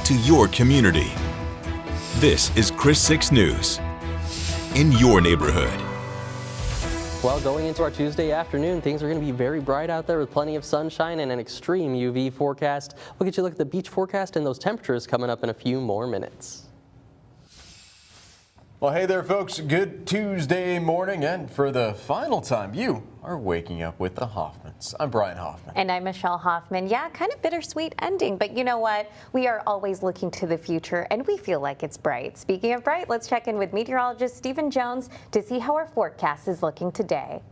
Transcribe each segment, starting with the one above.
to your community. This is Chris 6 News in your neighborhood. Well, going into our Tuesday afternoon, things are going to be very bright out there with plenty of sunshine and an extreme UV forecast. We'll get you a look at the beach forecast and those temperatures coming up in a few more minutes. Well, hey there, folks. Good Tuesday morning, and for the final time, you are waking up with the Hoffmans. I'm Brian Hoffman. And I'm Michelle Hoffman. Yeah, kind of bittersweet ending, but you know what? We are always looking to the future, and we feel like it's bright. Speaking of bright, let's check in with meteorologist Stephen Jones to see how our forecast is looking today.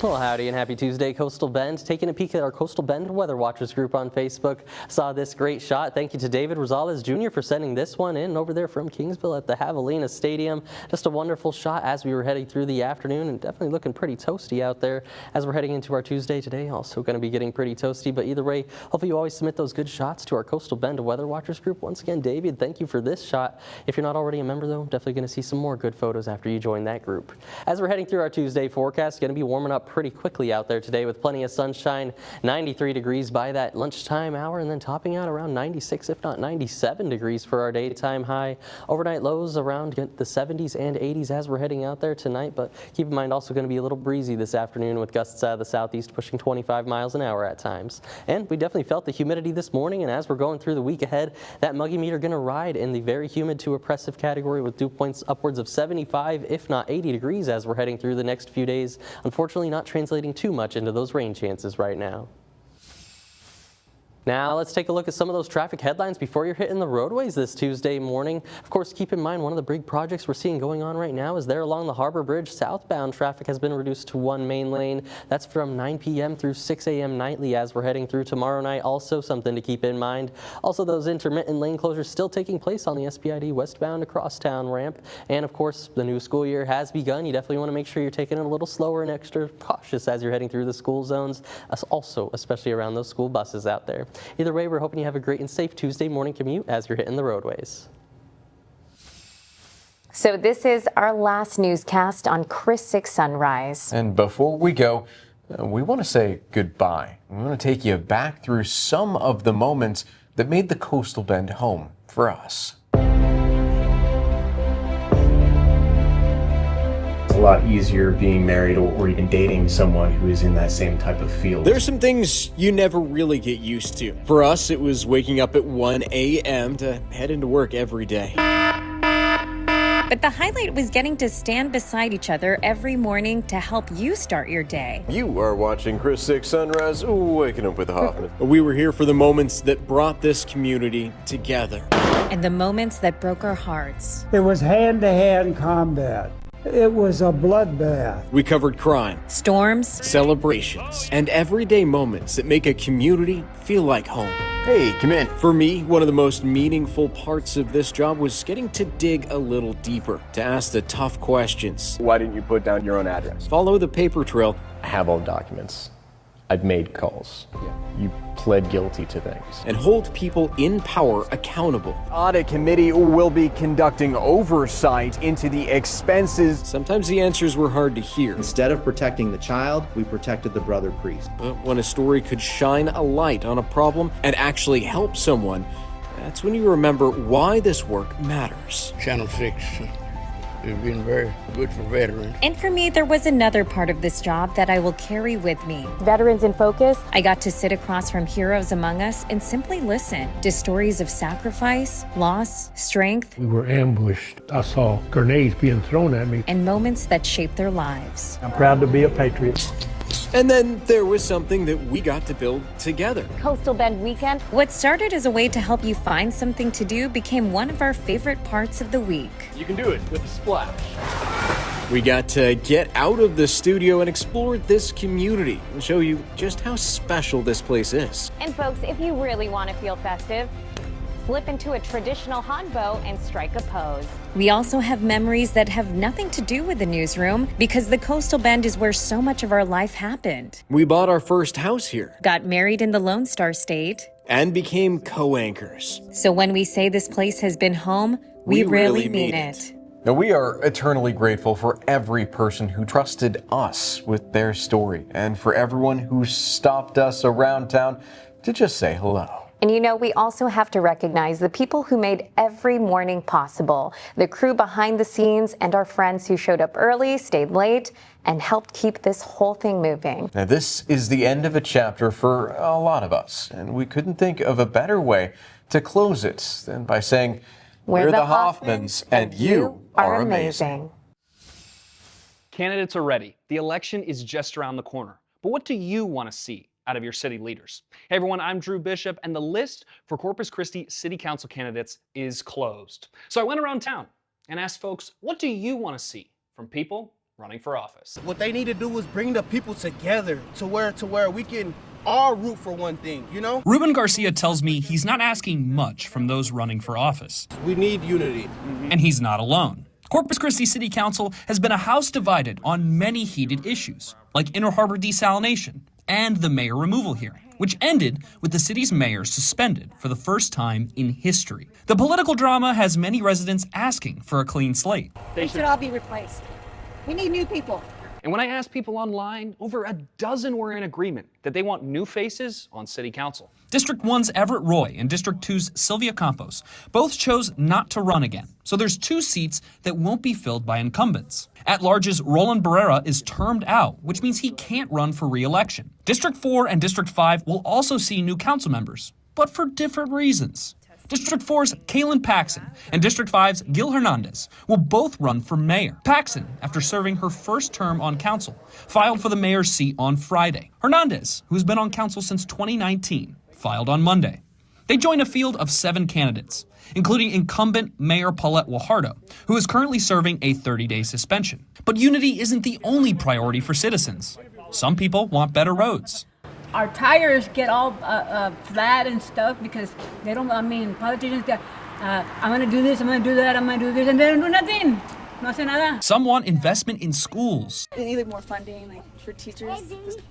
Well, howdy and happy Tuesday, Coastal Bend. Taking a peek at our Coastal Bend Weather Watchers group on Facebook. Saw this great shot. Thank you to David Rosales Jr. for sending this one in over there from Kingsville at the Javelina Stadium. Just a wonderful shot as we were heading through the afternoon, and definitely looking pretty toasty out there as we're heading into our Tuesday today. Also going to be getting pretty toasty, but either way, hopefully you always submit those good shots to our Coastal Bend Weather Watchers group. Once again, David, thank you for this shot. If you're not already a member, though, definitely going to see some more good photos after you join that group. As we're heading through our Tuesday forecast, going to be warming up pretty quickly out there today with plenty of sunshine, 93 degrees by that lunchtime hour, and then topping out around 96, if not 97 degrees for our daytime high. Overnight lows around the 70s and 80s as we're heading out there tonight, but keep in mind also going to be a little breezy this afternoon with gusts out of the southeast pushing 25 miles an hour at times. And we definitely felt the humidity this morning, and as we're going through the week ahead, that muggy meter going to ride in the very humid to oppressive category with dew points upwards of 75, if not 80 degrees as we're heading through the next few days. Unfortunately, not translating too much into those rain chances right now. Now let's take a look at some of those traffic headlines before you're hitting the roadways this Tuesday morning. Of course, keep in mind one of the big projects we're seeing going on right now is there along the Harbor Bridge. Southbound traffic has been reduced to one main lane. That's from 9 p.m. through 6 a.m. nightly as we're heading through tomorrow night. Also something to keep in mind. Also those intermittent lane closures still taking place on the SPID westbound across town ramp. And of course, the new school year has begun. You definitely want to make sure you're taking it a little slower and extra cautious as you're heading through the school zones. Also, especially around those school buses out there. Either way, we're hoping you have a great and safe Tuesday morning commute as you're hitting the roadways. So this is our last newscast on Chris 6 Sunrise. And before we go, we want to say goodbye. We want to take you back through some of the moments that made the Coastal Bend home for us. A lot easier being married or even dating someone who is in that same type of field. There's some things you never really get used to. For us, it was waking up at 1 a.m. to head into work every day. But the highlight was getting to stand beside each other every morning to help you start your day. You are watching Chris 6 Sunrise, waking up with Hoffman. We were here for the moments that brought this community together. And the moments that broke our hearts. It was hand-to-hand combat. It was a bloodbath. We covered crime, storms, celebrations, and everyday moments that make a community feel like home. Hey, come in. For me, one of the most meaningful parts of this job was getting to dig a little deeper, to ask the tough questions. Why didn't you put down your own address? Follow the paper trail. I have all the documents. I've made calls. You pled guilty to things. And hold people in power accountable. Audit committee will be conducting oversight into the expenses. Sometimes the answers were hard to hear. Instead of protecting the child, we protected the brother priest. But when a story could shine a light on a problem and actually help someone, that's when you remember why this work matters. Channel 6 has been very good for veterans. And for me, there was another part of this job that I will carry with me. Veterans in Focus. I got to sit across from heroes among us and simply listen to stories of sacrifice, loss, strength. We were ambushed. I saw grenades being thrown at me. And moments that shaped their lives. I'm proud to be a patriot. And then there was something that we got to build together. Coastal Bend Weekend. What started as a way to help you find something to do became one of our favorite parts of the week. You can do it with a splash. We got to get out of the studio and explore this community and show you just how special this place is. And folks, if you really want to feel festive, slip into a traditional hanbok and strike a pose. We also have memories that have nothing to do with the newsroom because the Coastal Bend is where so much of our life happened. We bought our first house here. Got married in the Lone Star State. And became co-anchors. So when we say this place has been home, we really mean it. Now, we are eternally grateful for every person who trusted us with their story and for everyone who stopped us around town to just say hello. And you know, we also have to recognize the people who made every morning possible, the crew behind the scenes and our friends who showed up early, stayed late, and helped keep this whole thing moving. Now, this is the end of a chapter for a lot of us, and we couldn't think of a better way to close it than by saying, we're the Hoffmans, and you are amazing. Candidates are ready. The election is just around the corner. But what do you want to see out of your city leaders? Hey everyone, I'm Drew Bishop, and the list for Corpus Christi City Council candidates is closed. So I went around town and asked folks, what do you want to see from people running for office? What they need to do is bring the people together to where we can all root for one thing, you know? Ruben Garcia tells me he's not asking much from those running for office. We need unity. And he's not alone. Corpus Christi City Council has been a house divided on many heated issues, like Inner Harbor desalination and the mayor removal hearing, which ended with the city's mayor suspended for the first time in history. The political drama has many residents asking for a clean slate. They should all be replaced. We need new people. And when I asked people online, over a dozen were in agreement that they want new faces on City Council. District 1's Everett Roy and District 2's Sylvia Campos both chose not to run again, so there's 2 seats that won't be filled by incumbents. At-large's Roland Barrera is termed out, which means he can't run for re-election. District 4 and District 5 will also see new council members, but for different reasons. District 4's Kaylin Paxson and District 5's Gil Hernandez will both run for mayor. Paxson, after serving her first term on council, filed for the mayor's seat on Friday. Hernandez, who's been on council since 2019, filed on Monday. They join a field of 7 candidates, including incumbent Mayor Paulette Guajardo, who is currently serving a 30-day suspension. But unity isn't the only priority for citizens. Some people want better roads. Our tires get all flat and stuff because they don't, politicians get, I'm going to do this, I'm going to do that, I'm going to do this, and they don't do nothing. No hace nada. Some want investment in schools. They need more funding, for teachers. The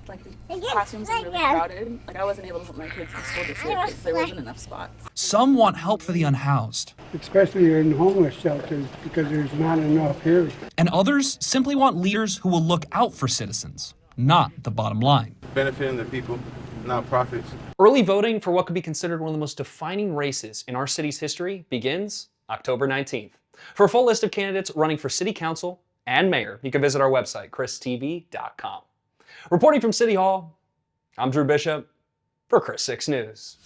classrooms are really crowded. I wasn't able to put my kids in school this year because there wasn't enough spots. Some want help for the unhoused. Especially in homeless shelters because there's not enough here. And others simply want leaders who will look out for citizens, not the bottom line. Benefiting the people, not profits. Early voting for what could be considered one of the most defining races in our city's history begins October 19th. For a full list of candidates running for city council and mayor, you can visit our website, christv.com. Reporting from City Hall, I'm Drew Bishop for Chris 6 News.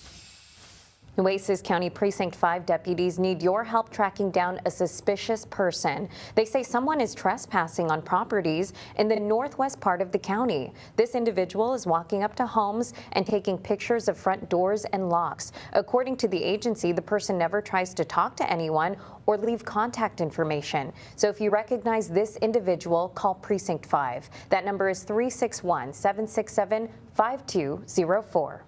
Nueces County Precinct 5 deputies need your help tracking down a suspicious person. They say someone is trespassing on properties in the northwest part of the county. This individual is walking up to homes and taking pictures of front doors and locks. According to the agency, the person never tries to talk to anyone or leave contact information. So if you recognize this individual, call Precinct 5. That number is 361-767-5204.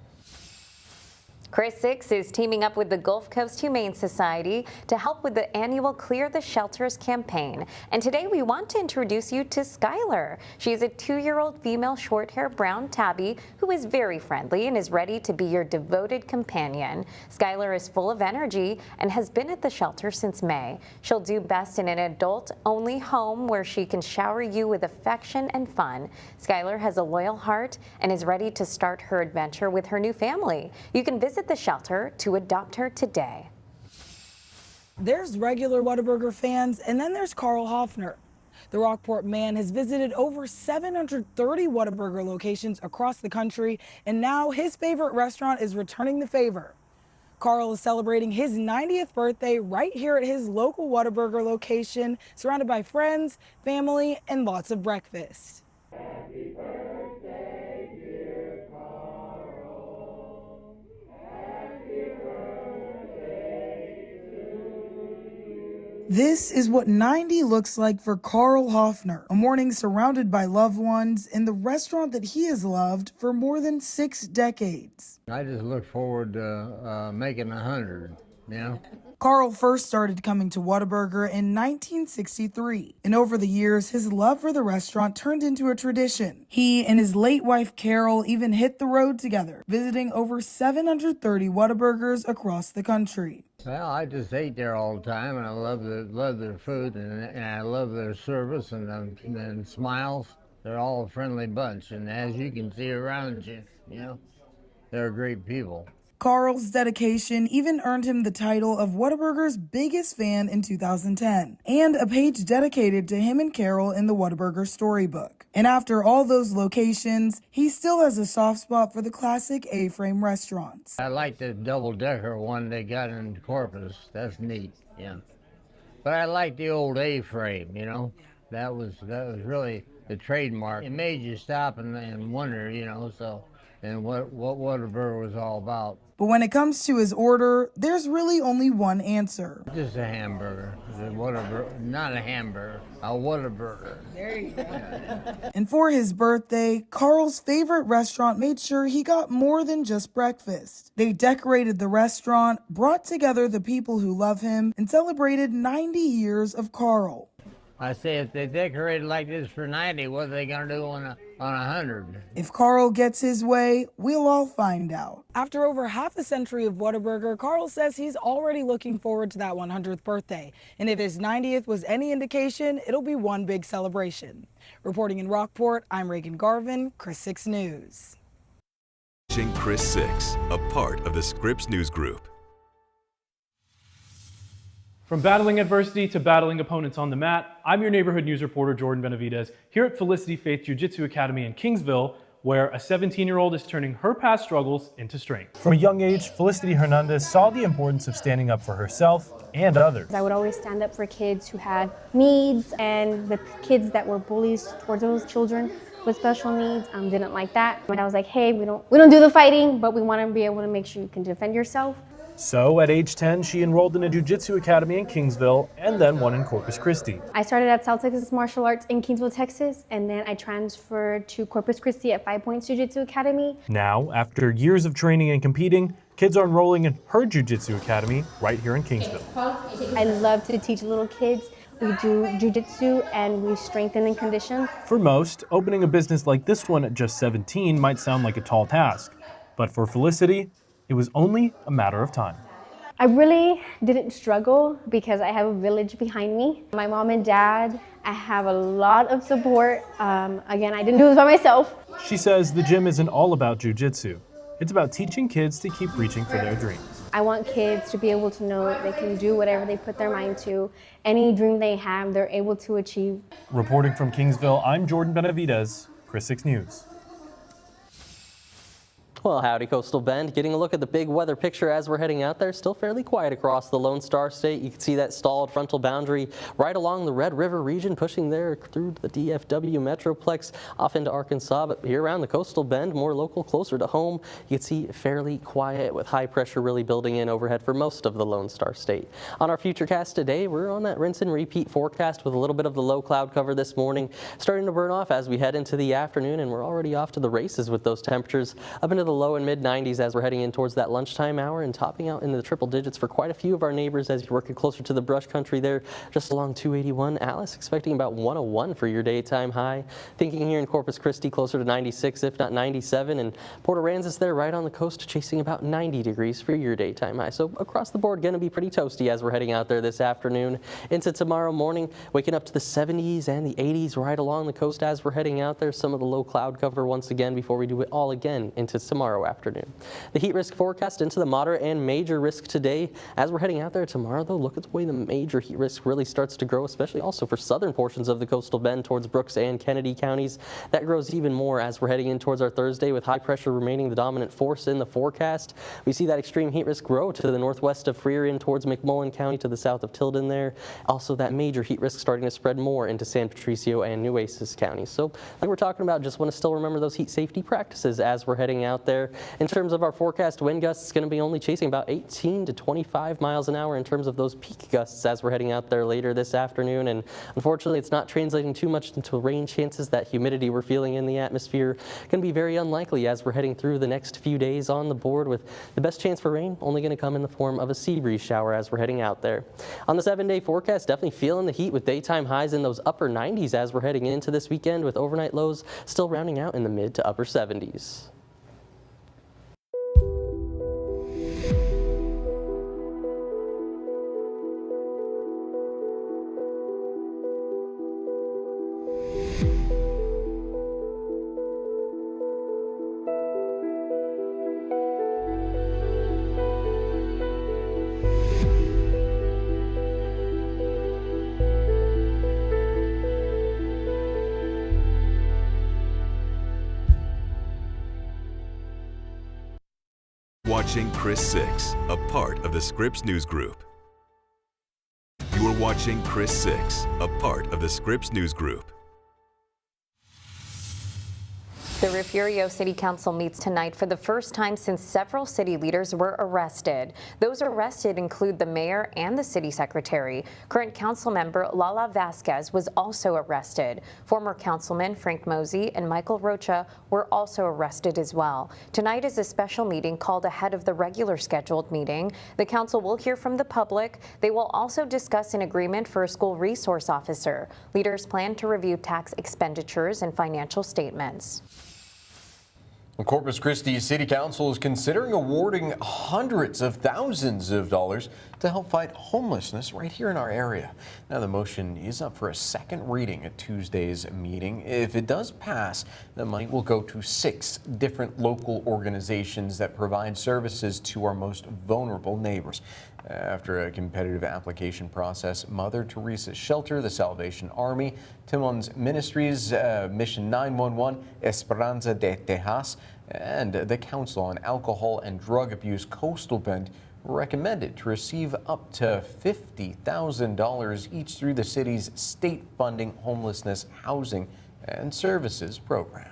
Chris 6 is teaming up with the Gulf Coast Humane Society to help with the annual Clear the Shelters campaign. And today we want to introduce you to Skylar. She's a 2-year-old female short-hair brown tabby who is very friendly and is ready to be your devoted companion. Skylar is full of energy and has been at the shelter since May. She'll do best in an adult-only home where she can shower you with affection and fun. Skylar has a loyal heart and is ready to start her adventure with her new family. You can visit the shelter to adopt her today. There's regular Whataburger fans, and then there's Carl Hoffner. The Rockport man has visited over 730 Whataburger locations across the country, and now his favorite restaurant is returning the favor. Carl is celebrating his 90th birthday right here at his local Whataburger location, surrounded by friends, family, and lots of breakfast. Happy birthday, dear Carl. This is what 90 looks like for Carl Hoffner, a morning surrounded by loved ones in the restaurant that he has loved for more than 6 decades. I just look forward to making 100, Carl first started coming to Whataburger in 1963, and over the years, his love for the restaurant turned into a tradition. He and his late wife Carol even hit the road together, visiting over 730 Whataburgers across the country. Well, I just ate there all the time, and I love their food, and I love their service and smiles. They're all a friendly bunch, and as you can see around you, they're great people. Carl's dedication even earned him the title of Whataburger's biggest fan in 2010, and a page dedicated to him and Carol in the Whataburger storybook. And after all those locations, he still has a soft spot for the classic A-frame restaurants. I like the double-decker one they got in Corpus. That's neat, yeah. But I like the old A-frame, you know. That was really the trademark. It made you stop and wonder, you know, so, and what Whataburger was all about. But when it comes to his order, there's really only one answer. Just a hamburger. Not a hamburger, a Whataburger. There you go. And for his birthday, Carl's favorite restaurant made sure he got more than just breakfast. They decorated the restaurant, brought together the people who love him, and celebrated 90 years of Carl. I say if they decorated like this for 90, what are they going to do on 100? If Carl gets his way, we'll all find out. After over half a century of Whataburger, Carl says he's already looking forward to that 100th birthday. And if his 90th was any indication, it'll be one big celebration. Reporting in Rockport, I'm Reagan Garvin, Chris 6 News. Chris 6, a part of the Scripps News Group. From battling adversity to battling opponents on the mat, I'm your neighborhood news reporter, Jordan Benavidez, here at Felicity Faith Jiu-Jitsu Academy in Kingsville, where a 17-year-old is turning her past struggles into strength. From a young age, Felicity Hernandez saw the importance of standing up for herself and others. I would always stand up for kids who had needs, and the kids that were bullies towards those children with special needs didn't like that. But I was like, hey, we don't do the fighting, but we want to be able to make sure you can defend yourself. So at age 10, she enrolled in a jiu-jitsu academy in Kingsville and then one in Corpus Christi. I started at South Texas Martial Arts in Kingsville, Texas, and then I transferred to Corpus Christi at 5 Points Jiu-Jitsu Academy. Now, after years of training and competing, kids are enrolling in her jiu-jitsu academy right here in Kingsville. I love to teach little kids. We do jiu-jitsu and we strengthen and condition. For most, opening a business like this one at just 17 might sound like a tall task, but for Felicity, it was only a matter of time. I really didn't struggle because I have a village behind me. My mom and dad, I have a lot of support. Again, I didn't do this by myself. She says the gym isn't all about jiu-jitsu. It's about teaching kids to keep reaching for their dreams. I want kids to be able to know that they can do whatever they put their mind to. Any dream they have, they're able to achieve. Reporting from Kingsville, I'm Jordan Benavidez, Chris 6 News. Well, howdy, Coastal Bend. Getting a look at the big weather picture as we're heading out there. Still fairly quiet across the Lone Star State. You can see that stalled frontal boundary right along the Red River region, pushing there through the DFW Metroplex off into Arkansas. But here around the Coastal Bend, more local, closer to home, you can see fairly quiet with high pressure really building in overhead for most of the Lone Star State. On our futurecast today, we're on that rinse and repeat forecast with a little bit of the low cloud cover this morning, starting to burn off as we head into the afternoon, and we're already off to the races with those temperatures up into the low and mid 90s as we're heading in towards that lunchtime hour, and topping out into the triple digits for quite a few of our neighbors as you're working closer to the brush country there just along 281. Alice expecting about 101 for your daytime high. Thinking here in Corpus Christi closer to 96 if not 97, and Port Aransas there right on the coast chasing about 90 degrees for your daytime high. So across the board going to be pretty toasty as we're heading out there this afternoon into tomorrow morning, waking up to the 70s and the 80s right along the coast as we're heading out there. Some of the low cloud cover once again before we do it all again into tomorrow afternoon. The heat risk forecast into the moderate and major risk today. As we're heading out there tomorrow, though, look at the way the major heat risk really starts to grow, especially also for southern portions of the Coastal Bend towards Brooks and Kennedy counties. That grows even more as we're heading in towards our Thursday, with high pressure remaining the dominant force in the forecast. We see that extreme heat risk grow to the northwest of Freer in towards McMullen County to the south of Tilden there. Also, that major heat risk starting to spread more into San Patricio and Nueces counties. So, like we're talking about, just want to still remember those heat safety practices as we're heading out there. In terms of our forecast, wind gusts is going to be only chasing about 18 to 25 miles an hour in terms of those peak gusts as we're heading out there later this afternoon. And unfortunately, it's not translating too much into rain chances. That humidity we're feeling in the atmosphere going to be very unlikely as we're heading through the next few days on the board, with the best chance for rain only going to come in the form of a sea breeze shower as we're heading out there. On the 7-day forecast, definitely feeling the heat with daytime highs in those upper 90s as we're heading into this weekend, with overnight lows still rounding out in the mid to upper 70s. Watching Chris 6, a part of the Scripps News Group. You are watching Chris 6, a part of the Scripps News Group. The Refugio City Council meets tonight for the first time since several city leaders were arrested. Those arrested include the mayor and the city secretary. Current council member Lala Vasquez was also arrested. Former councilmen Frank Mosey and Michael Rocha were also arrested as well. Tonight is a special meeting called ahead of the regular scheduled meeting. The council will hear from the public. They will also discuss an agreement for a school resource officer. Leaders plan to review tax expenditures and financial statements. Corpus Christi City Council is considering awarding hundreds of thousands of dollars to help fight homelessness right here in our area. Now, the motion is up for a second reading at Tuesday's meeting. If it does pass, the money will go to 6 different local organizations that provide services to our most vulnerable neighbors. After a competitive application process, Mother Teresa's Shelter, the Salvation Army, Timon's Ministries, Mission 911, Esperanza de Tejas, and the Council on Alcohol and Drug Abuse Coastal Bend recommended to receive up to $50,000 each through the city's state funding homelessness housing and services program.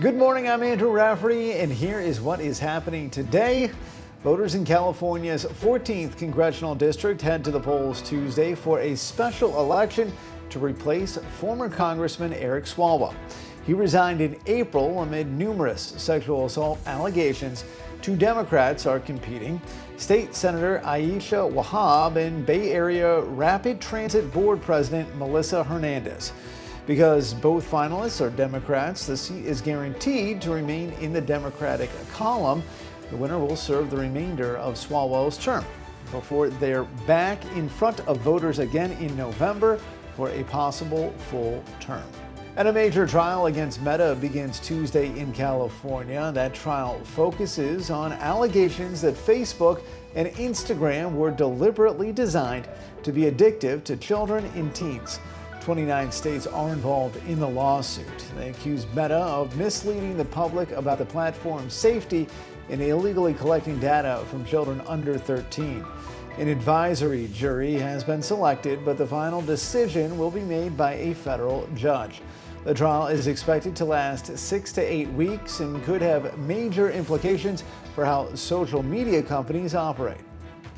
Good morning, I'm Andrew Rafferty, and here is what is happening today. Voters in California's 14th congressional district head to the polls Tuesday for a special election to replace former Congressman Eric Swalwell. He resigned in April amid numerous sexual assault allegations. 2 Democrats are competing: State Senator Aisha Wahab and Bay Area Rapid Transit Board President Melissa Hernandez. Because both finalists are Democrats, the seat is guaranteed to remain in the Democratic column. The winner will serve the remainder of Swalwell's term before they're back in front of voters again in November for a possible full term. And a major trial against Meta begins Tuesday in California. That trial focuses on allegations that Facebook and Instagram were deliberately designed to be addictive to children and teens. 29 states are involved in the lawsuit. They accuse Meta of misleading the public about the platform's safety and illegally collecting data from children under 13. An advisory jury has been selected, but the final decision will be made by a federal judge. The trial is expected to last 6 to 8 weeks and could have major implications for how social media companies operate.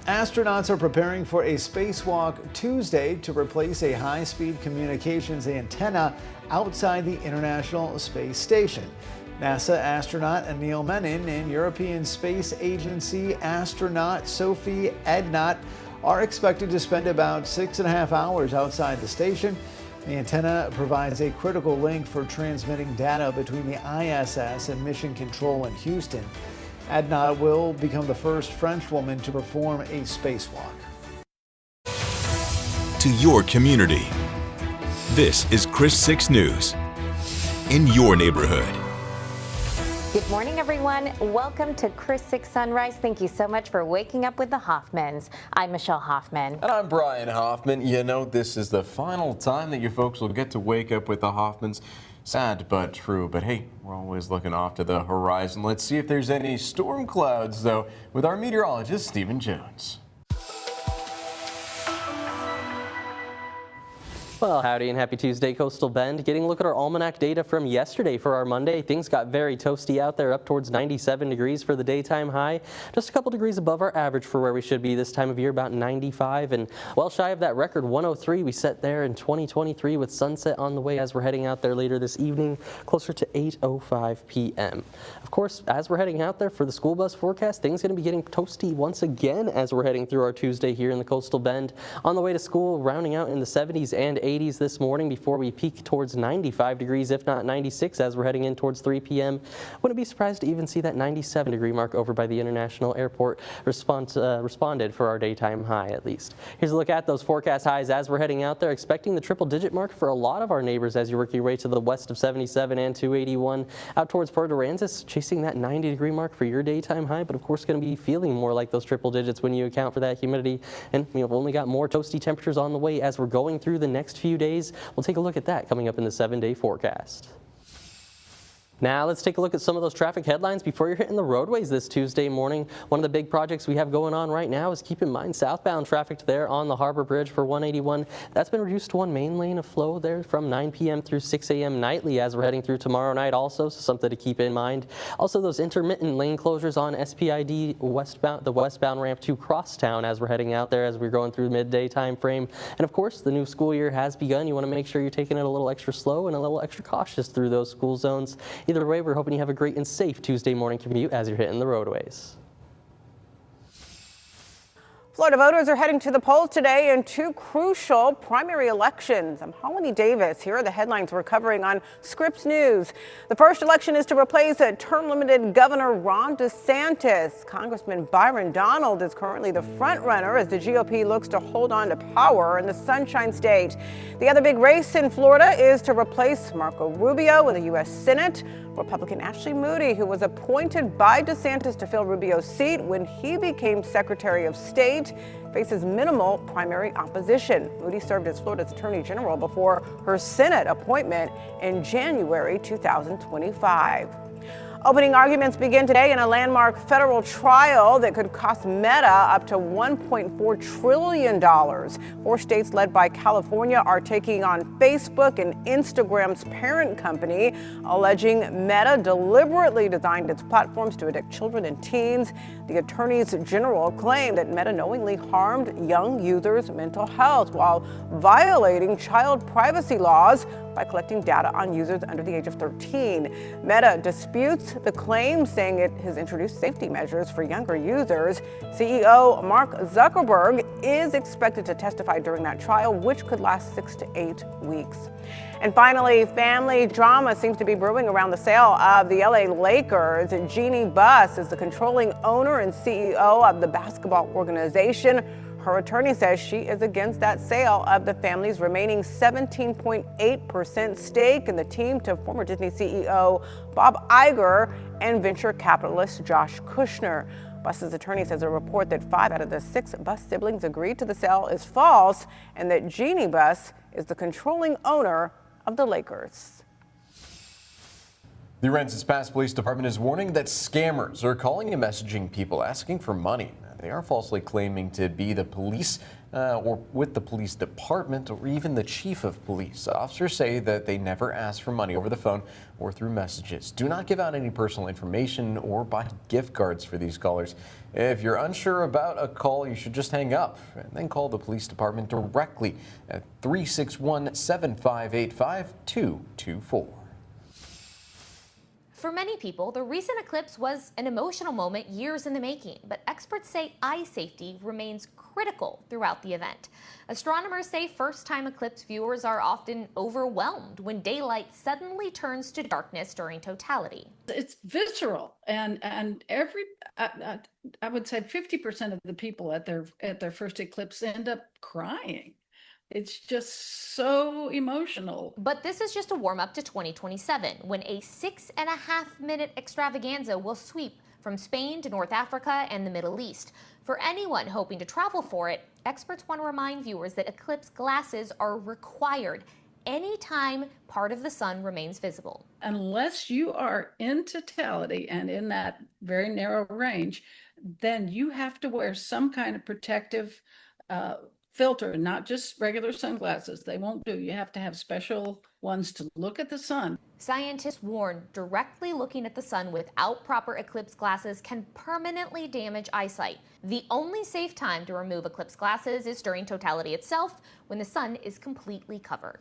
Astronauts are preparing for a spacewalk Tuesday to replace a high-speed communications antenna outside the International Space Station. NASA astronaut Neil Menon and European Space Agency astronaut Sophie Ednot are expected to spend about 6.5 hours outside the station. The antenna provides a critical link for transmitting data between the ISS and Mission Control in Houston. Ednot will become the first French woman to perform a spacewalk. To your community. This is Chris 6 News. In your neighborhood. Good morning, everyone. Welcome to Chris 6 Sunrise. Thank you so much for waking up with the Hoffmans. I'm Michelle Hoffman. And I'm Brian Hoffman. You know, this is the final time that you folks will get to wake up with the Hoffmans. Sad but true, but hey, we're always looking off to the horizon. Let's see if there's any storm clouds, though, with our meteorologist, Stephen Jones. Well, howdy and happy Tuesday, Coastal Bend. Getting a look at our almanac data from yesterday for our Monday. Things got very toasty out there, up towards 97 degrees for the daytime high. Just a couple degrees above our average for where we should be this time of year, about 95. And well shy of that record 103 we set there in 2023 with sunset on the way as we're heading out there later this evening, closer to 8:05 p.m. Of course, as we're heading out there for the school bus forecast, things are going to be getting toasty once again as we're heading through our Tuesday here in the Coastal Bend. On the way to school, rounding out in the 70s and 80s this morning before we peak towards 95 degrees, if not 96, as we're heading in towards 3 p.m. Wouldn't be surprised to even see that 97 degree mark over by the International Airport responded for our daytime high, at least. Here's a look at those forecast highs as we're heading out there, expecting the triple-digit mark for a lot of our neighbors as you work your way to the west of 77 and 281 out towards Puerto Aransas, chasing that 90 degree mark for your daytime high, but of course going to be feeling more like those triple digits when you account for that humidity. And we've only got more toasty temperatures on the way as we're going through the next few days. We'll take a look at that coming up in the 7-day forecast. Now let's take a look at some of those traffic headlines before you're hitting the roadways this Tuesday morning. One of the big projects we have going on right now is keep in mind southbound traffic there on the Harbor Bridge for 181. That's been reduced to one main lane of flow there from 9 p.m. through 6 a.m. nightly as we're heading through tomorrow night also, so something to keep in mind. Also those intermittent lane closures on SPID westbound, the westbound ramp to Crosstown as we're heading out there as we're going through midday time frame. And of course the new school year has begun. You want to make sure you're taking it a little extra slow and a little extra cautious through those school zones. Either way, we're hoping you have a great and safe Tuesday morning commute as you're hitting the roadways. Florida voters are heading to the polls today in two crucial primary elections. I'm Holly Davis. Here are the headlines we're covering on Scripps News. The first election is to replace term-limited Governor Ron DeSantis. Congressman Byron Donald is currently the front-runner as the GOP looks to hold on to power in the Sunshine State. The other big race in Florida is to replace Marco Rubio in the U.S. Senate. Republican Ashley Moody, who was appointed by DeSantis to fill Rubio's seat when he became Secretary of State, faces minimal primary opposition. Moody served as Florida's Attorney General before her Senate appointment in January 2025. Opening arguments begin today in a landmark federal trial that could cost Meta up to $1.4 trillion. 4 states led by California are taking on Facebook and Instagram's parent company, alleging Meta deliberately designed its platforms to addict children and teens. The attorneys general claim that Meta knowingly harmed young users' mental health while violating child privacy laws by collecting data on users under the age of 13. Meta disputes the claim, saying it has introduced safety measures for younger users. CEO Mark Zuckerberg is expected to testify during that trial, which could last 6 to 8 weeks. And finally, family drama seems to be brewing around the sale of the LA Lakers. Jeannie Buss is the controlling owner and CEO of the basketball organization. Her attorney says she is against that sale of the family's remaining 17.8% stake in the team to former Disney CEO Bob Iger and venture capitalist Josh Kushner. Buss's attorney says a report that 5 out of the 6 Buss siblings agreed to the sale is false and that Jeannie Buss is the controlling owner of the Lakers. The Aransas Pass Police Department is warning that scammers are calling and messaging people asking for money. They are falsely claiming to be the police or with the police department or even the chief of police. Officers say that they never ask for money over the phone or through messages. Do not give out any personal information or buy gift cards for these callers. If you're unsure about a call, you should just hang up and then call the police department directly at 361-7585-224. For many people, the recent eclipse was an emotional moment years in the making, but experts say eye safety remains critical throughout the event. Astronomers say first-time eclipse viewers are often overwhelmed when daylight suddenly turns to darkness during totality. It's visceral, and every I would say 50% of the people at their first eclipse end up crying. It's just so emotional. But this is just a warm-up to 2027, when a 6.5-minute extravaganza will sweep from Spain to North Africa and the Middle East. For anyone hoping to travel for it, experts want to remind viewers that eclipse glasses are required anytime part of the sun remains visible. Unless you are in totality and in that very narrow range, then you have to wear some kind of protective filter, not just regular sunglasses. They won't do. You have to have special ones to look at the sun. Scientists warn directly looking at the sun without proper eclipse glasses can permanently damage eyesight. The only safe time to remove eclipse glasses is during totality itself, when the sun is completely covered.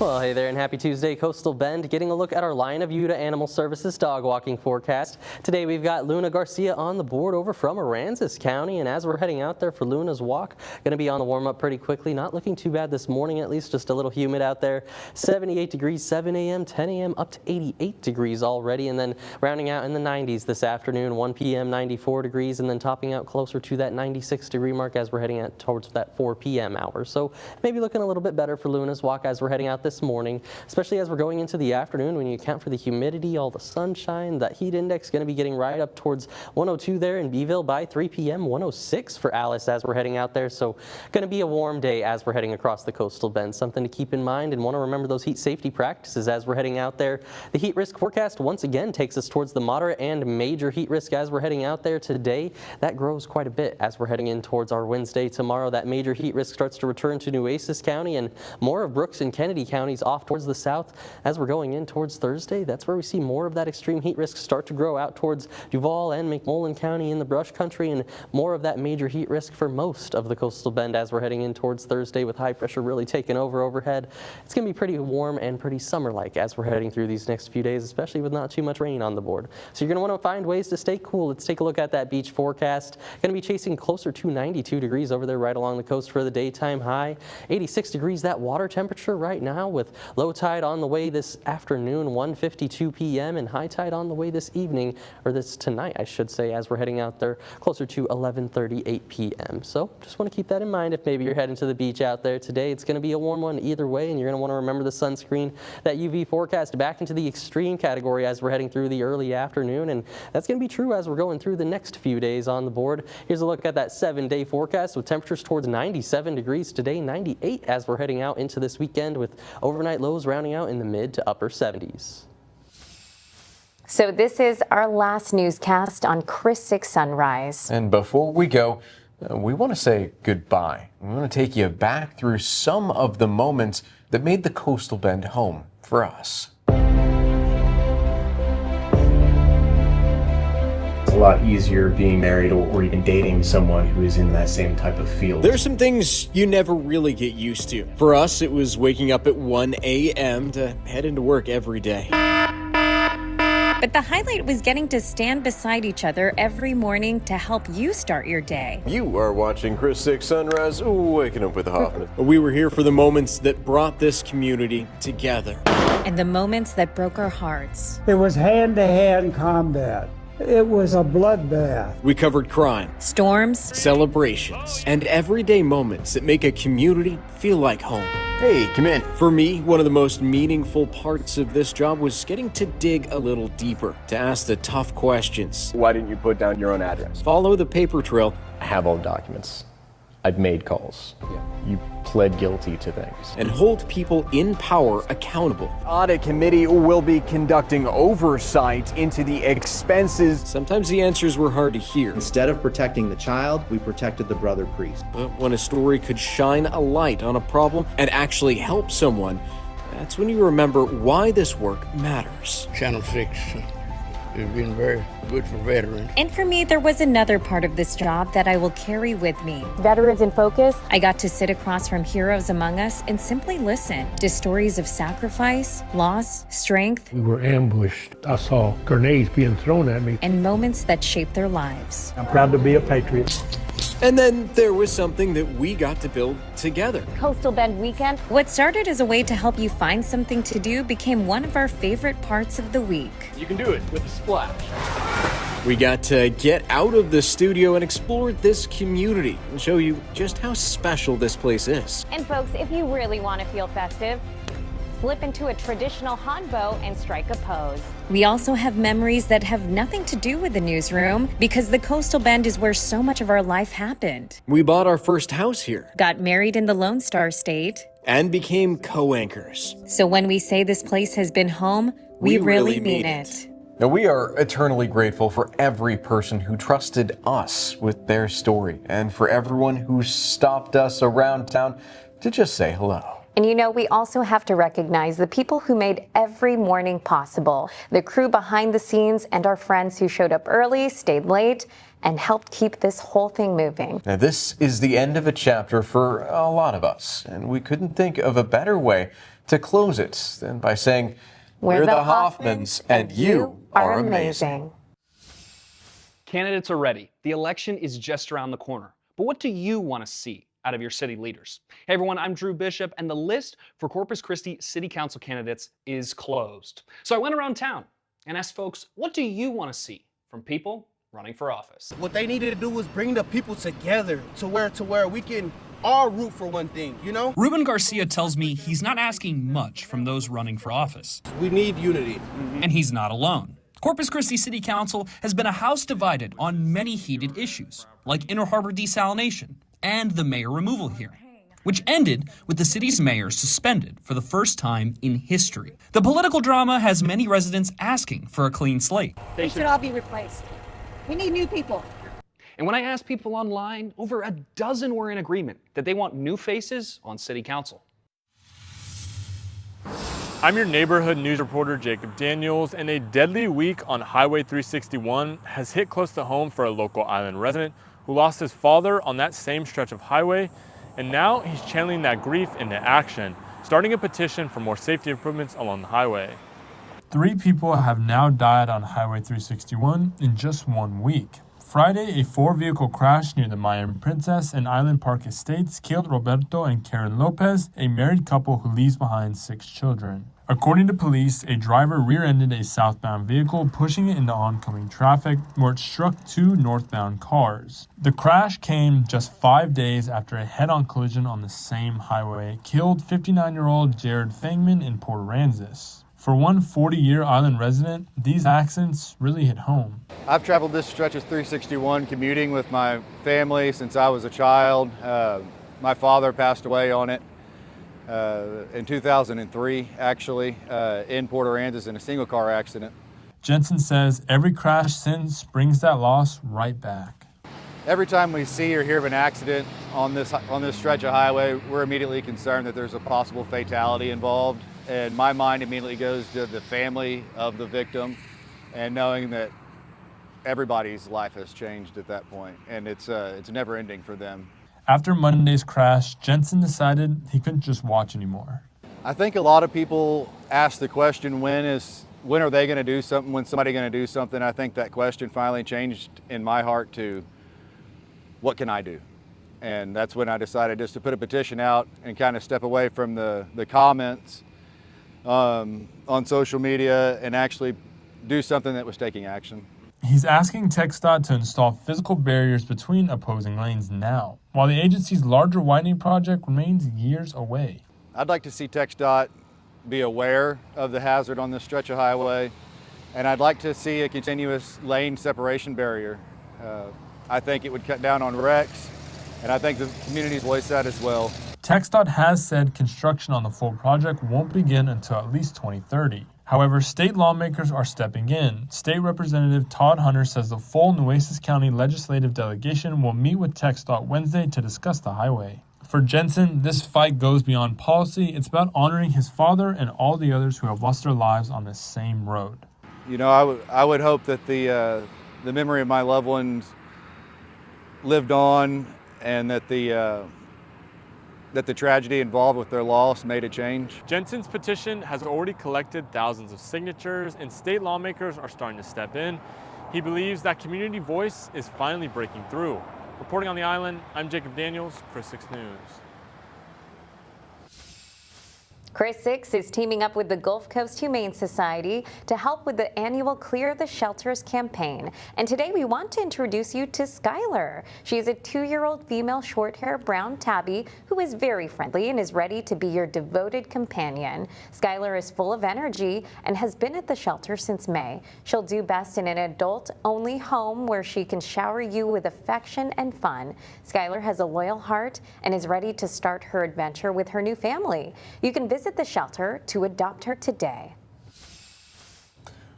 Well, hey there and happy Tuesday, Coastal Bend. Getting a look at our Line of Utah Animal Services dog walking forecast. Today we've got Luna Garcia on the board over from Aransas County, and as we're heading out there for Luna's walk, going to be on the warm up pretty quickly. Not looking too bad this morning, at least just a little humid out there. 78 degrees 7 a.m., 10 a.m. up to 88 degrees already, and then rounding out in the 90s this afternoon, 1 p.m. 94 degrees, and then topping out closer to that 96 degree mark as we're heading out towards that 4 p.m. hour. So maybe looking a little bit better for Luna's walk as we're heading out this morning, especially as we're going into the afternoon when you account for the humidity, all the sunshine. That heat index going to be getting right up towards 102 there in Beeville by 3 p.m., 106 for Alice as we're heading out there. So going to be a warm day as we're heading across the coastal bend. Something to keep in mind and want to remember those heat safety practices as we're heading out there. The heat risk forecast once again takes us towards the moderate and major heat risk as we're heading out there today. That grows quite a bit as we're heading in towards our Wednesday tomorrow. That major heat risk starts to return to Nueces County and more of Brooks and Kennedy counties off towards the south. As we're going in towards Thursday, that's where we see more of that extreme heat risk start to grow out towards Duval and McMullen County in the brush country, and more of that major heat risk for most of the coastal bend as we're heading in towards Thursday with high pressure really taking over overhead. It's going to be pretty warm and pretty summer-like as we're heading through these next few days, especially with not too much rain on the board. So you're going to want to find ways to stay cool. Let's take a look at that beach forecast. Going to be chasing closer to 92 degrees over there right along the coast for the daytime high. 86 degrees that water temperature right now, with low tide on the way this afternoon, 1:52 p.m. and high tide on the way this evening, or this tonight I should say, as we're heading out there closer to 11:38 p.m. So just want to keep that in mind if maybe you're heading to the beach out there today. It's going to be a warm one either way, and you're going to want to remember the sunscreen. That UV forecast back into the extreme category as we're heading through the early afternoon, and that's going to be true as we're going through the next few days on the board. Here's a look at that 7-day forecast with temperatures towards 97 degrees today, 98 as we're heading out into this weekend, with overnight lows rounding out in the mid to upper 70s. So this is our last newscast on Chris 6 Sunrise. And before we go, we want to say goodbye. We want to take you back through some of the moments that made the coastal bend home for us. It's a lot easier being married or even dating someone who is in that same type of field. There's some things you never really get used to. For us, it was waking up at 1 a.m. to head into work every day. But the highlight was getting to stand beside each other every morning to help you start your day. You are watching Chris 6 Sunrise, waking up with Hoffman. We were here for the moments that brought this community together. And the moments that broke our hearts. It was hand-to-hand combat. It was a bloodbath. We covered crime, storms, celebrations, and everyday moments that make a community feel like home. Hey, come in. For me, one of the most meaningful parts of this job was getting to dig a little deeper, to ask the tough questions. Why didn't you put down your own address? Follow the paper trail. I have all the documents. I've made calls. You pled guilty to things. And hold people in power accountable. Audit committee will be conducting oversight into the expenses. Sometimes the answers were hard to hear. Instead of protecting the child, we protected the brother priest. But when a story could shine a light on a problem and actually help someone, that's when you remember why this work matters. Channel 6 has been very good for veterans. And for me, there was another part of this job that I will carry with me. Veterans in Focus. I got to sit across from heroes among us and simply listen to stories of sacrifice, loss, strength. We were ambushed. I saw grenades being thrown at me. And moments that shaped their lives. I'm proud to be a patriot. And then there was something that we got to build together. Coastal Bend Weekend. What started as a way to help you find something to do became one of our favorite parts of the week. You can do it with a splash. We got to get out of the studio and explore this community and show you just how special this place is. And folks, if you really want to feel festive, slip into a traditional hanbok and strike a pose. We also have memories that have nothing to do with the newsroom because the Coastal Bend is where so much of our life happened. We bought our first house here. Got married in the Lone Star State. And became co-anchors. So when we say this place has been home, we really mean it. Now, we are eternally grateful for every person who trusted us with their story and for everyone who stopped us around town to just say hello. And you know, we also have to recognize the people who made every morning possible, the crew behind the scenes and our friends who showed up early, stayed late, and helped keep this whole thing moving. Now, this is the end of a chapter for a lot of us, and we couldn't think of a better way to close it than by saying, we're the Hoffmans, and you are amazing. Candidates are ready. The election is just around the corner. But what do you want to see out of your city leaders? Hey everyone, I'm Drew Bishop, and the list for Corpus Christi City Council candidates is closed. So I went around town and asked folks, what do you want to see from people running for office? What they needed to do was bring the people together to where we can all root for one thing, you know? Ruben Garcia tells me he's not asking much from those running for office. We need unity. And he's not alone. Corpus Christi City Council has been a house divided on many heated issues, like Inner Harbor desalination and the mayor removal hearing, which ended with the city's mayor suspended for the first time in history. The political drama has many residents asking for a clean slate. They should all be replaced. We need new people. And when I asked people online, over a dozen were in agreement that they want new faces on city council. I'm your neighborhood news reporter, Jacob Daniels, and a deadly week on Highway 361 has hit close to home for a local island resident who lost his father on that same stretch of highway, and now he's channeling that grief into action, starting a petition for more safety improvements along the highway. 3 people have now died on Highway 361 in just 1 week. Friday, a 4-vehicle crash near the Mayan Princess and Island Park Estates killed Roberto and Karen Lopez, a married couple who leaves behind 6 children. According to police, a driver rear-ended a southbound vehicle, pushing it into oncoming traffic, where it struck 2 northbound cars. The crash came just 5 days after a head-on collision on the same highway killed 59-year-old Jared Fangman in Port Aransas. For one 40-year island resident, these accidents really hit home. I've traveled this stretch of 361 commuting with my family since I was a child. My father passed away on it in 2003, actually, in Port Aransas in a single car accident. Jensen says every crash since brings that loss right back. Every time we see or hear of an accident on this stretch of highway, we're immediately concerned that there's a possible fatality involved. And my mind immediately goes to the family of the victim and knowing that everybody's life has changed at that point, and it's never ending for them. After Monday's crash, Jensen decided he couldn't just watch anymore. I think a lot of people ask the question, when are they going to do something, when somebody going to do something? I think that question finally changed in my heart to, what can I do? And that's when I decided just to put a petition out and kind of step away from the comments on social media and actually do something that was taking action. He's asking TxDOT to install physical barriers between opposing lanes now, while the agency's larger widening project remains years away. I'd like to see TxDOT be aware of the hazard on this stretch of highway, and I'd like to see a continuous lane separation barrier. I think it would cut down on wrecks, and I think the community's voiced that as well. TxDOT has said construction on the full project won't begin until at least 2030. However, state lawmakers are stepping in. State Representative Todd Hunter says the full Nueces County legislative delegation will meet with TxDOT Wednesday to discuss the highway. For Jensen, this fight goes beyond policy. It's about honoring his father and all the others who have lost their lives on this same road. You know, I would hope that the memory of my loved ones lived on, and that the tragedy involved with their loss made a change. Jensen's petition has already collected thousands of signatures, and state lawmakers are starting to step in. He believes that community voice is finally breaking through. Reporting on the island, I'm Jacob Daniels, Chris 6 News. Chris 6 is teaming up with the Gulf Coast Humane Society to help with the annual Clear the Shelters campaign. And today we want to introduce you to Skylar. She is a 2-year-old female short-haired brown tabby who is very friendly and is ready to be your devoted companion. Skylar is full of energy and has been at the shelter since May. She'll do best in an adult-only home where she can shower you with affection and fun. Skylar has a loyal heart and is ready to start her adventure with her new family. You can visit the shelter to adopt her today.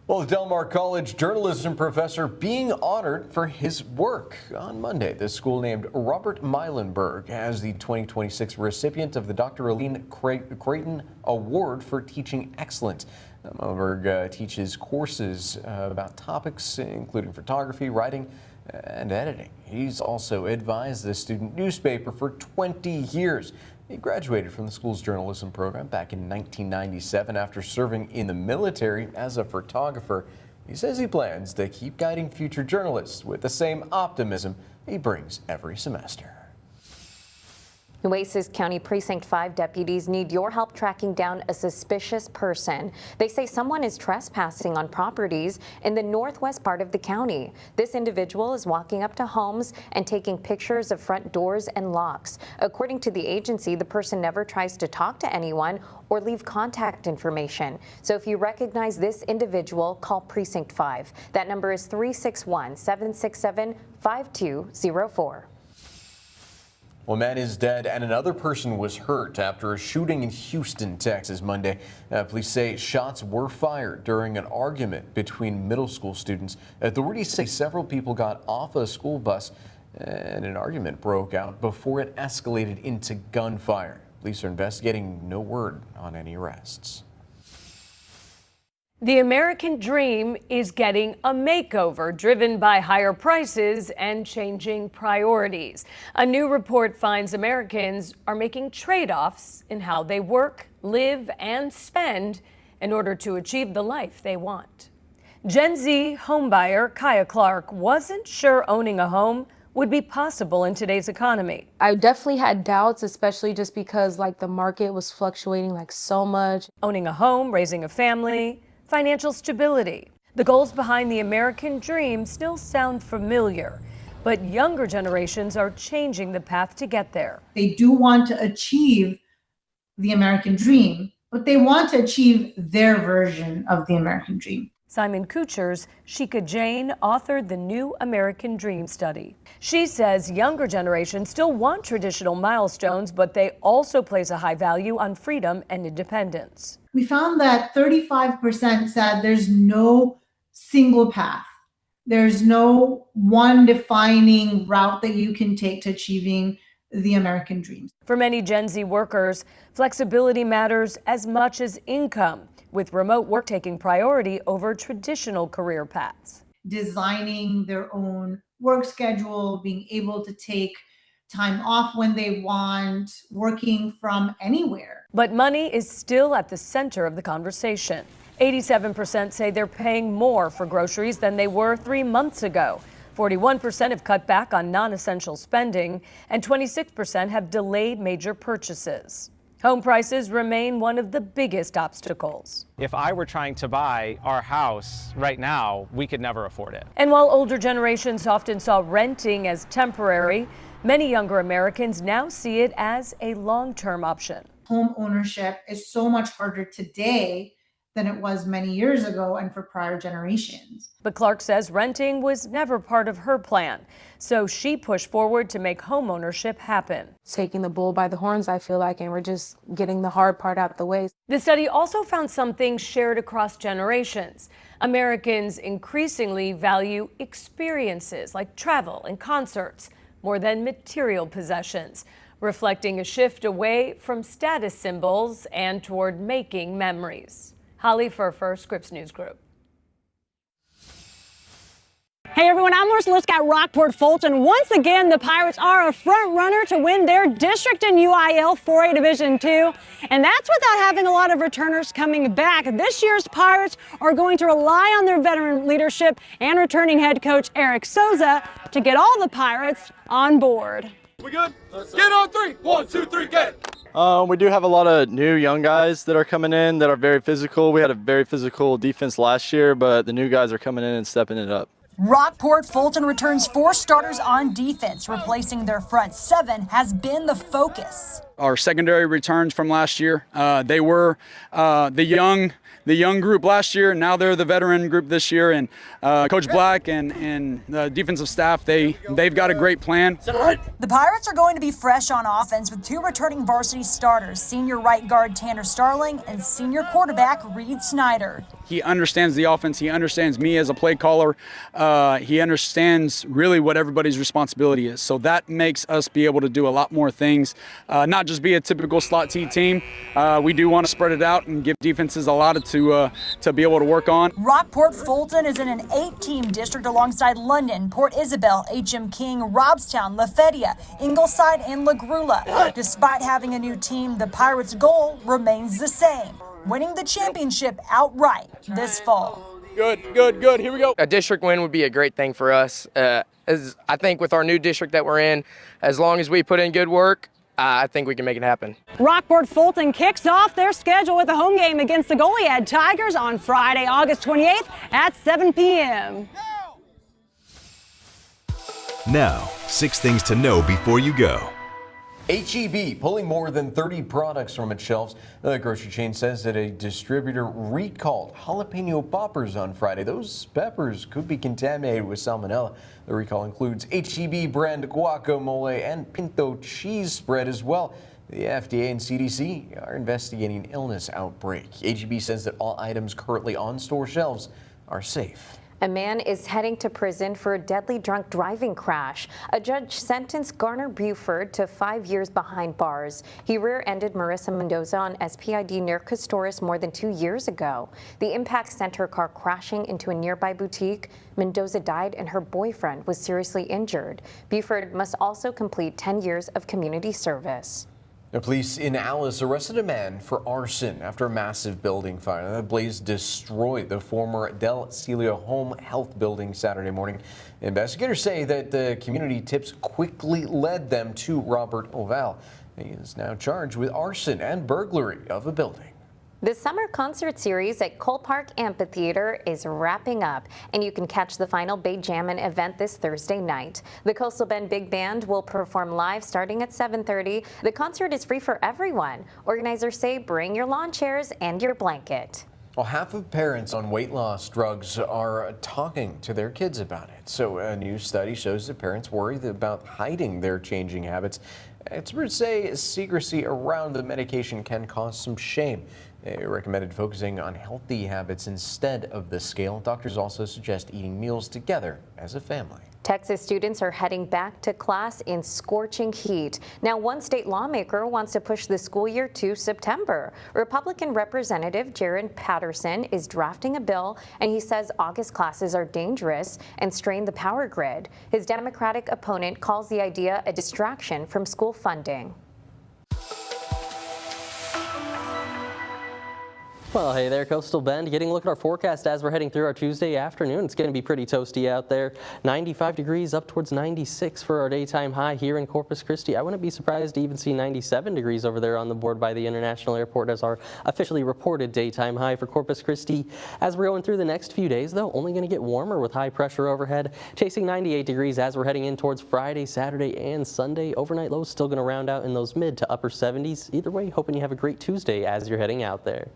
Well, the Del Mar College journalism professor being honored for his work. On Monday, the school named Robert Meilenberg as the 2026 recipient of the Dr. Aline Creighton Award for Teaching Excellence. Meilenberg teaches courses about topics including photography, writing, and editing. He's also advised the student newspaper for 20 years. He graduated from the school's journalism program back in 1997 after serving in the military as a photographer. He says he plans to keep guiding future journalists with the same optimism he brings every semester. Nueces County Precinct 5 deputies need your help tracking down a suspicious person. They say someone is trespassing on properties in the northwest part of the county. This individual is walking up to homes and taking pictures of front doors and locks. According to the agency, the person never tries to talk to anyone or leave contact information. So if you recognize this individual, call Precinct 5. That number is 361-767-5204. One man is dead and another person was hurt after a shooting in Houston, Texas, Monday. Police say shots were fired during an argument between middle school students. Authorities say several people got off a school bus and an argument broke out before it escalated into gunfire. Police are investigating. No word on any arrests. The American dream is getting a makeover driven by higher prices and changing priorities. A new report finds Americans are making trade-offs in how they work, live, and spend in order to achieve the life they want. Gen Z homebuyer Kaya Clark wasn't sure owning a home would be possible in today's economy. I definitely had doubts, especially just because the market was fluctuating so much. Owning a home, raising a family, financial stability. The goals behind the American dream still sound familiar, but younger generations are changing the path to get there. They do want to achieve the American dream, but they want to achieve their version of the American dream. Simon Kucher's Shika Jane authored the New American Dream study. She says younger generations still want traditional milestones, but they also place a high value on freedom and independence. We found that 35% said there's no single path. There's no one defining route that you can take to achieving the American dream. For many Gen Z workers, flexibility matters as much as income, with remote work taking priority over traditional career paths. Designing their own work schedule, being able to take time off when they want, working from anywhere. But money is still at the center of the conversation. 87% say they're paying more for groceries than they were 3 months ago. 41% have cut back on non-essential spending, and 26% have delayed major purchases. Home prices remain one of the biggest obstacles. If I were trying to buy our house right now, we could never afford it. And while older generations often saw renting as temporary, many younger Americans now see it as a long-term option. Home ownership is so much harder today than it was many years ago and for prior generations. But Clark says renting was never part of her plan, so she pushed forward to make home ownership happen. Taking the bull by the horns, I feel like, and we're just getting the hard part out the way. The study also found something shared across generations. Americans increasingly value experiences like travel and concerts more than material possessions, reflecting a shift away from status symbols and toward making memories. Holly Furfer, Scripps News Group. Hey everyone, I'm Marissa Lisk at Rockport Fulton. Once again, the Pirates are a front runner to win their district in UIL 4A Division II, and that's without having a lot of returners coming back. This year's Pirates are going to rely on their veteran leadership and returning head coach Eric Souza to get all the Pirates on board. We good? Get on three. 1, 2, 3, get. We do have a lot of new young guys that are coming in that are very physical. We had a very physical defense last year, but the new guys are coming in and stepping it up. Rockport Fulton returns 4 starters on defense. Replacing their front 7 has been the focus. Our secondary returns from last year, they were the young group last year, and now they're the veteran group this year. And Coach Black and the defensive staff, they've got a great plan. The Pirates are going to be fresh on offense with 2 returning varsity starters, senior right guard Tanner Starling and senior quarterback Reed Snyder. He understands the offense. He understands me as a play caller. He understands really what everybody's responsibility is. So that makes us be able to do a lot more things, not just be a typical slot T team. We do want to spread it out and give defenses a lot to be able to work on. Rockport Fulton is in an 8-team district alongside London, Port Isabel, H.M. King, Robstown, Lafayette, Ingleside, and La Grula. Despite having a new team, the Pirates' goal remains the same: winning the championship outright this fall. Good. Here we go. A district win would be a great thing for us. As I think with our new district that we're in, as long as we put in good work, I think we can make it happen. Rockport Fulton kicks off their schedule with a home game against the Goliad Tigers on Friday, August 28th at 7 p.m. Now, 6 things to know before you go. H-E-B pulling more than 30 products from its shelves. The grocery chain says that a distributor recalled jalapeno poppers on Friday. Those peppers could be contaminated with salmonella. The recall includes H-E-B brand guacamole and pinto cheese spread as well. The FDA and CDC are investigating an illness outbreak. H-E-B says that all items currently on store shelves are safe. A man is heading to prison for a deadly drunk driving crash. A judge sentenced Garner Buford to 5 years behind bars. He rear-ended Marissa Mendoza on SPID near Custorus more than 2 years ago. The impact sent her car crashing into a nearby boutique. Mendoza died and her boyfriend was seriously injured. Buford must also complete 10 years of community service. The police in Alice arrested a man for arson after a massive building fire. The blaze destroyed the former Del Celio Home Health building Saturday morning. Investigators say that the community tips quickly led them to Robert Oval. He is now charged with arson and burglary of a building. The summer concert series at Cole Park Amphitheater is wrapping up, and you can catch the final Bay Jammin' event this Thursday night. The Coastal Bend Big Band will perform live starting at 7:30. The concert is free for everyone. Organizers say bring your lawn chairs and your blanket. Well, half of parents on weight loss drugs are talking to their kids about it. So a new study shows that parents worry about hiding their changing habits. Experts say secrecy around the medication can cause some shame. They recommended focusing on healthy habits instead of the scale. Doctors also suggest eating meals together as a family. Texas students are heading back to class in scorching heat. Now, one state lawmaker wants to push the school year to September. Republican Representative Jared Patterson is drafting a bill, and he says August classes are dangerous and strain the power grid. His Democratic opponent calls the idea a distraction from school funding. Well, hey there, Coastal Bend. Getting a look at our forecast as we're heading through our Tuesday afternoon. It's going to be pretty toasty out there. 95 degrees up towards 96 for our daytime high here in Corpus Christi. I wouldn't be surprised to even see 97 degrees over there on the board by the International Airport as our officially reported daytime high for Corpus Christi. As we're going through the next few days, though, only going to get warmer with high pressure overhead, chasing 98 degrees as we're heading in towards Friday, Saturday, and Sunday. Overnight lows still going to round out in those mid to upper 70s. Either way, hoping you have a great Tuesday as you're heading out there.